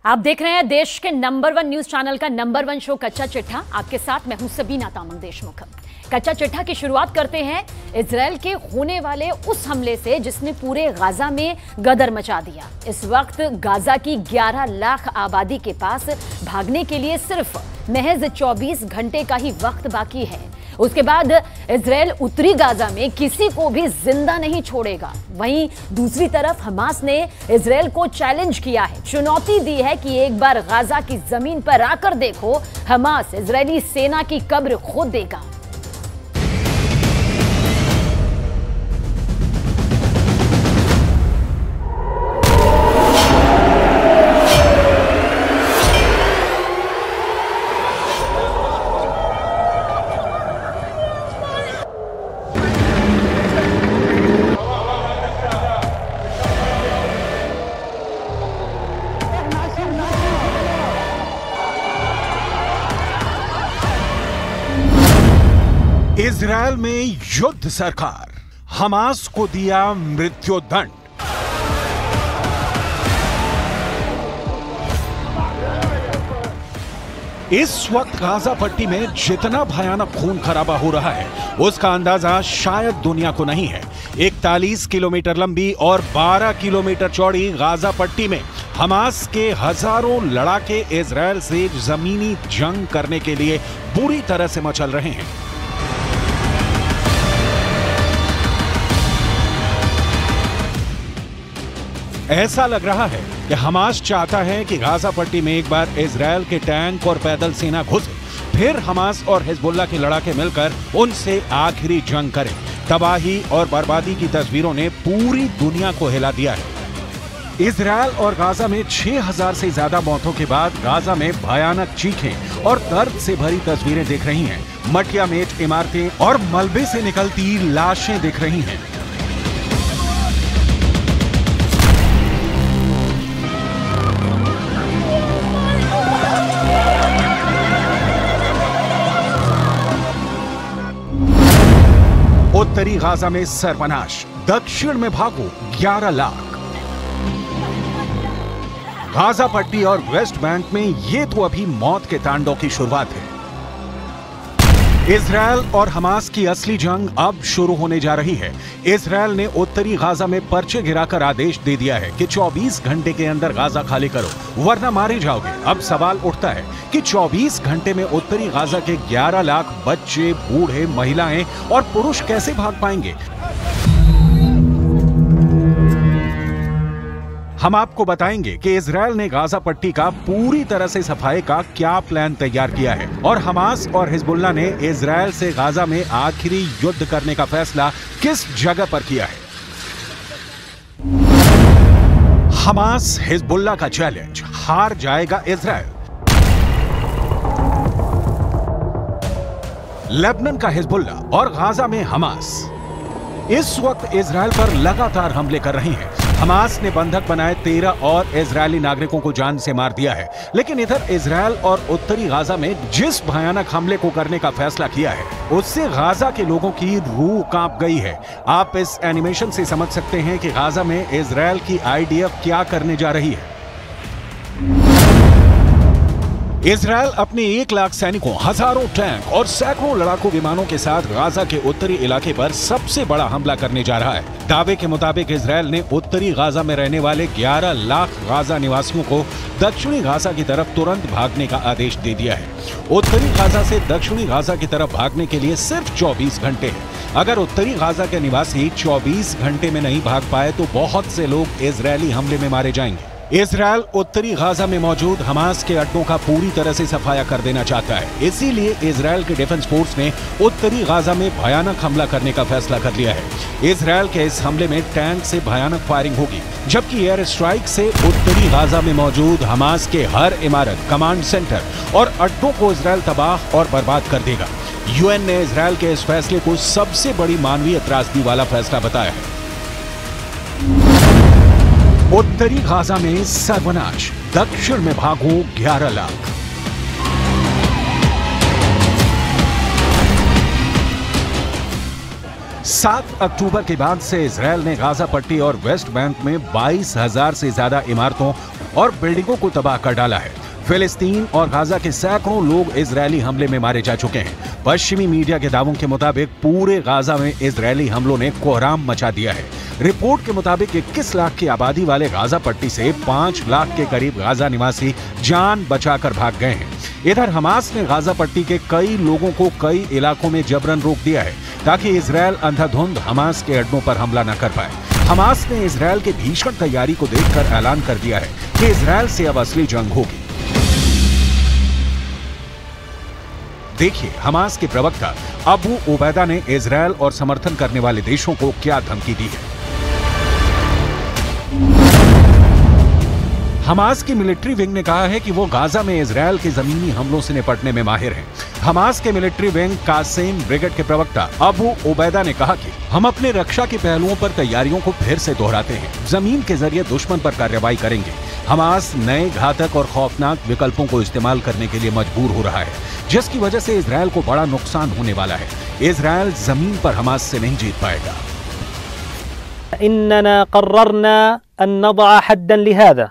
आप देख रहे हैं देश के नंबर 1 न्यूज चैनल का नंबर 1 शो कच्चा चिट्ठा। आपके साथ मैं हूं सबीना तामंग देशमुख। कच्चा चिट्ठा की शुरुआत करते हैं इजराइल के होने वाले उस हमले से जिसने पूरे गाजा में गदर मचा दिया। इस वक्त गाजा की 11 लाख आबादी के पास भागने के लिए सिर्फ महज 24 घंटे का ही वक्त बाकी है। उसके बाद इजराइल उत्तरी गाजा में किसी को भी जिंदा नहीं छोड़ेगा। वहीं दूसरी तरफ हमास ने इजराइल को चैलेंज किया है, चुनौती दी है कि एक बार गाजा की जमीन पर आकर देखो, हमास इजरायली सेना की कब्र खोद देगा। इजरायल में युद्ध सरकार, हमास को दिया मृत्युदंड। इस वक्त गाजा पट्टी में जितना भयानक खून खराबा हो रहा है उसका अंदाजा शायद दुनिया को नहीं है। 41 किलोमीटर लंबी और 12 किलोमीटर चौड़ी गाजा पट्टी में हमास के हजारों लड़ाके इजरायल से जमीनी जंग करने के लिए बुरी तरह से मचल रहे हैं। ऐसा लग रहा है कि हमास चाहता है कि गाजा पट्टी में एक बार इजरायल के टैंक और पैदल सेना घुसे, फिर हमास और हिजबुल्लाह के लड़ाके मिलकर उनसे आखिरी जंग करें। तबाही और बर्बादी की तस्वीरों ने पूरी दुनिया को हिला दिया है। इजरायल और गाजा में 6000 से ज्यादा मौतों के बाद गाजा में भयानक चीखें और दर्द से भरी तस्वीरें दिख रही हैं। मटिया मेट इमारतें और मलबे से निकलती लाशें दिख रही हैं। उत्तरी गाजा में सर्वनाश, दक्षिण में भागो 11 लाख। गाजा पट्टी और वेस्ट बैंक में ये तो अभी मौत के तांडव की शुरुआत है। इजरायल और हमास की असली जंग अब शुरू होने जा रही है। इजरायल ने उत्तरी गाजा में पर्चे गिराकर आदेश दे दिया है कि 24 घंटे के अंदर गाजा खाली करो वरना मारे जाओगे। अब सवाल उठता है कि 24 घंटे में उत्तरी गाजा के 11 लाख बच्चे, बूढ़े, महिलाएं और पुरुष कैसे भाग पाएंगे? हम आपको बताएंगे कि इजरायल ने गाजा पट्टी का पूरी तरह से सफाई का क्या प्लान तैयार किया है और हमास और हिजबुल्लाह ने इजरायल से गाजा में आखिरी युद्ध करने का फैसला किस जगह पर किया है। हमास हिजबुल्लाह का चैलेंज, हार जाएगा इजरायल। लेबनान का हिजबुल्लाह और गाजा में हमास इस वक्त इजरायल पर लगातार हमले कर रही हैं। हमास ने बंधक बनाए 13 और इजरायली नागरिकों को जान से मार दिया है। लेकिन इधर इजरायल और उत्तरी गाजा में जिस भयानक हमले को करने का फैसला किया है उससे गाजा के लोगों की रूह कांप गई है। आप इस एनिमेशन से समझ सकते हैं कि गाजा में इजरायल की आईडीएफ क्या करने जा रही है। इजरायल अपने 1 लाख सैनिकों, हजारों टैंक और सैकड़ों लड़ाकू विमानों के साथ गाजा के उत्तरी इलाके पर सबसे बड़ा हमला करने जा रहा है। दावे के मुताबिक इजरायल ने उत्तरी गाजा में रहने वाले 11 लाख गाजा निवासियों को दक्षिणी गाजा की तरफ तुरंत भागने का आदेश दे दिया है। उत्तरी गाजा से दक्षिणी गाजा की तरफ भागने के लिए सिर्फ 24 घंटे है। अगर उत्तरी गाजा के निवासी 24 घंटे में नहीं भाग पाए तो बहुत से लोग इजरायली हमले में मारे जाएंगे। इजरायल उत्तरी गाजा में मौजूद हमास के अड्डों का पूरी तरह से सफाया कर देना चाहता है। इसीलिए इजरायल के डिफेंस फोर्स ने उत्तरी गाजा में भयानक हमला करने का फैसला कर लिया है। इजरायल के इस हमले में टैंक से भयानक फायरिंग होगी, जबकि एयर स्ट्राइक से उत्तरी गाजा में मौजूद हमास के हर इमारत, कमांड सेंटर और अड्डों को इजरायल तबाह और बर्बाद कर देगा। यूएन ने इजरायल के इस फैसले को सबसे बड़ी मानवीय त्रासदी वाला फैसला बताया है। उत्तरी गाजा में सर्वनाश, दक्षिण में भागो 11 लाख। 7 अक्टूबर के बाद से इजरायल ने गाजा पट्टी और वेस्ट बैंक में 22,000 से ज्यादा इमारतों और बिल्डिंगों को तबाह कर डाला है। फिलिस्तीन और गाजा के सैकड़ों लोग इजरायली हमले में मारे जा चुके हैं। पश्चिमी मीडिया के दावों के मुताबिक पूरे गाजा में इजरायली हमलों ने कोहराम मचा दिया है। रिपोर्ट के मुताबिक 21 लाख की आबादी वाले गाजा पट्टी से 5 लाख के करीब गाजा निवासी जान बचाकर भाग गए हैं। इधर हमास ने गाजा पट्टी के कई लोगों को कई इलाकों में जबरन रोक दिया है ताकि इजरायल अंधाधुंध हमास के अड्डों पर हमला न कर पाए। हमास ने इजरायल के भीषण तैयारी को देखकर ऐलान कर दिया है कि इजरायल से अब असली जंग होगी। देखिए हमास के प्रवक्ता अबू उबैदा ने इजरायल और समर्थन करने वाले देशों को क्या धमकी दी है। हमास की मिलिट्री विंग ने कहा है कि वो गाजा में इजरायल के जमीनी हमलों से निपटने में माहिर हैं। हमास के मिलिट्री विंग कासेम ब्रिगेड के प्रवक्ता अबू उबैदा ने कहा कि हम अपने रक्षा के पहलुओं पर तैयारियों को फिर से दोहराते हैं, जमीन के जरिए दुश्मन पर कार्रवाई करेंगे। हमास नए घातक और खौफनाक विकल्पों को इस्तेमाल करने के लिए मजबूर हो रहा है, जिसकी वजह से इजरायल को बड़ा नुकसान होने वाला है। इजरायल जमीन पर हमास से नहीं जीत पाएगा। इन्नना क़र्ररना अन नदअ हद्दन लिहाज़ा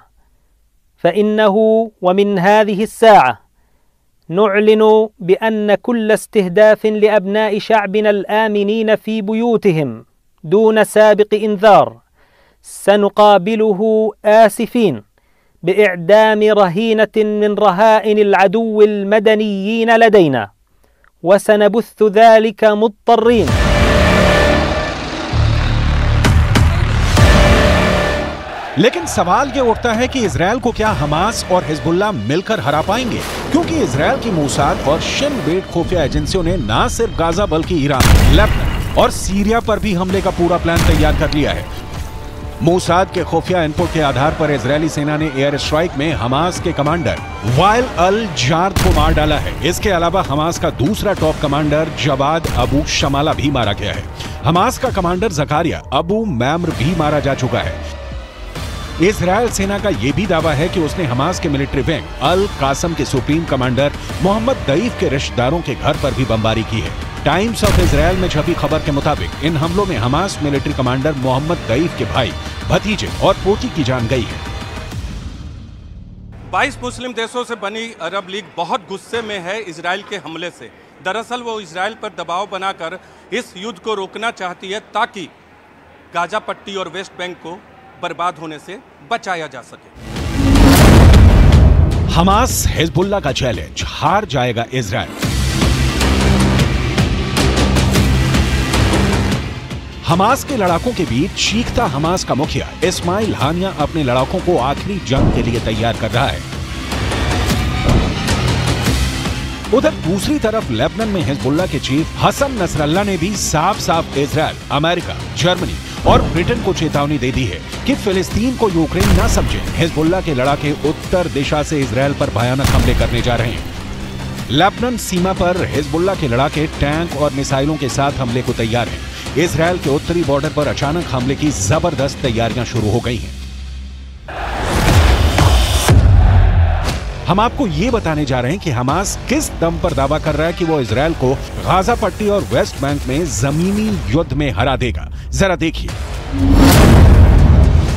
फ़इन्नहु वमिन हाज़िहि अस्साअ नुअलिनु बिअन्न कुल्ल इस्तिहदाफ़िन लिअबनाइ शअबिना अलआमिनीन फ़ी बुयूतिहिम दून साबिक़ इंज़ार सनुक़ाबिलुहु आसिफ़ीन बिइअदाम रहीनतिन मिन रहाइन अलअदुव्व अलमदनिय्यीन लदैना वसनबुस्स ज़ालिका मुत्तर्रीन। लेकिन सवाल ये उठता है कि इजरायल को क्या हमास और हिजबुल्लाह मिलकर हरा पाएंगे, क्योंकि इजरायल की मोसाद और शिन बेट खुफिया एजेंसियों ने न सिर्फ गाजा बल्कि ईरान, लेबनान और सीरिया पर भी हमले का पूरा प्लान तैयार कर लिया है। मोसाद के खुफिया इनपुट के आधार पर इजरायली सेना ने एयर स्ट्राइक में हमास के कमांडर वाइल अल जार्द को मार डाला है। इसके अलावा हमास का दूसरा टॉप कमांडर जवाद अबू शमाला भी मारा गया है। हमास का कमांडर जकारिया अबू मैम्र भी मारा जा चुका है। इजरायल सेना का यह भी दावा है कि उसने हमास के मिलिट्री विंग अल कासम के सुप्रीम कमांडर मोहम्मद दईफ के रिश्तेदारों के घर पर भी बमबारी की है। टाइम्स ऑफ इजरायल में छपी खबर के मुताबिक इन हमलों में हमास मिलिट्री कमांडर मोहम्मद दईफ के भाई, भतीजे और पोती की जान गई है। 22 मुस्लिम देशों से बनी अरब लीग बहुत गुस्से में है इजरायल के हमले से। दरअसल वो इजरायल पर दबाव बनाकर इस युद्ध को रोकना चाहती है ताकि गाजा पट्टी और वेस्ट बैंक को बर्बाद होने से बचाया जा सके। हमास हिजबुल्लाह का चैलेंज, हार जाएगा इजरायल। हमास के लड़ाकों के बीच चीखता हमास का मुखिया इस्माइल हानिया अपने लड़ाकों को आखिरी जंग के लिए तैयार कर रहा है। उधर दूसरी तरफ लेबनान में हिजबुल्लाह के चीफ हसन नसरल्लाह ने भी साफ साफ इजरायल, अमेरिका, जर्मनी और ब्रिटेन को चेतावनी दे दी है कि फिलिस्तीन को यूक्रेन न समझे। हिजबुल्लाह के लड़ाके उत्तर दिशा से इजरायल पर भयानक हमले करने जा रहे हैं। लेबनान सीमा पर हिजबुल्लाह के लड़ाके टैंक और मिसाइलों के साथ हमले को तैयार हैं। इजरायल के उत्तरी बॉर्डर पर अचानक हमले की जबरदस्त तैयारियां शुरू हो गई हैं। हम आपको ये बताने जा रहे हैं कि हमास किस दम पर दावा कर रहा है कि वो इजरायल को गाजा पट्टी और वेस्ट बैंक में जमीनी युद्ध में हरा देगा। जरा देखिए।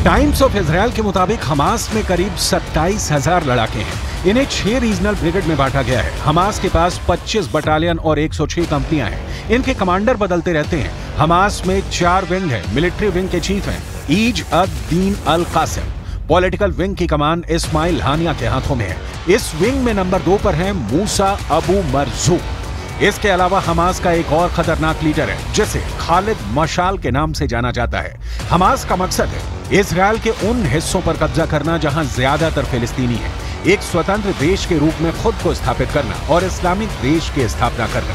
टाइम्स ऑफ इजरायल के मुताबिक हमास में करीब 27,000 लड़ाके हैं। इन्हें 6 रीजनल ब्रिगेड में बांटा गया है। हमास के पास 25 बटालियन और 106 कंपनियां हैं। इनके कमांडर बदलते रहते हैं। हमास में 4 विंग है। मिलिट्री विंग के चीफ हैं ईज अद दीन अल कासिम। पॉलिटिकल विंग की कमान इस्माइल हानिया के हाथों में है। इस विंग में नंबर 2 पर है मूसा अबू मरजूक। इसके अलावा हमास का एक और खतरनाक लीडर है जिसे खालिद मशाल के नाम से जाना जाता है। हमास का मकसद है इजरायल के उन हिस्सों पर कब्जा करना जहां ज्यादातर फिलिस्तीनी है, एक स्वतंत्र देश के रूप में खुद को स्थापित करना और इस्लामिक देश की स्थापना करना।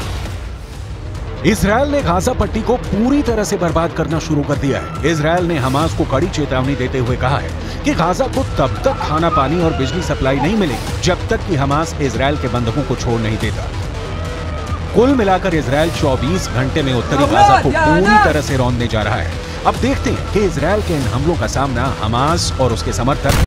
इजरायल ने गाजा पट्टी को पूरी तरह से बर्बाद करना शुरू कर दिया है। इजरायल ने हमास को कड़ी चेतावनी देते हुए कहा है कि गाजा को तब तक खाना पानी और बिजली सप्लाई नहीं मिलेगी जब तक कि हमास इजरायल के बंधकों को छोड़ नहीं देता। कुल मिलाकर इजरायल 24 घंटे में उत्तरी गाजा को पूरी तरह से रौंदने जा रहा है। अब देखते हैं कि इजरायल के इन हमलों का सामना हमास और उसके समर्थक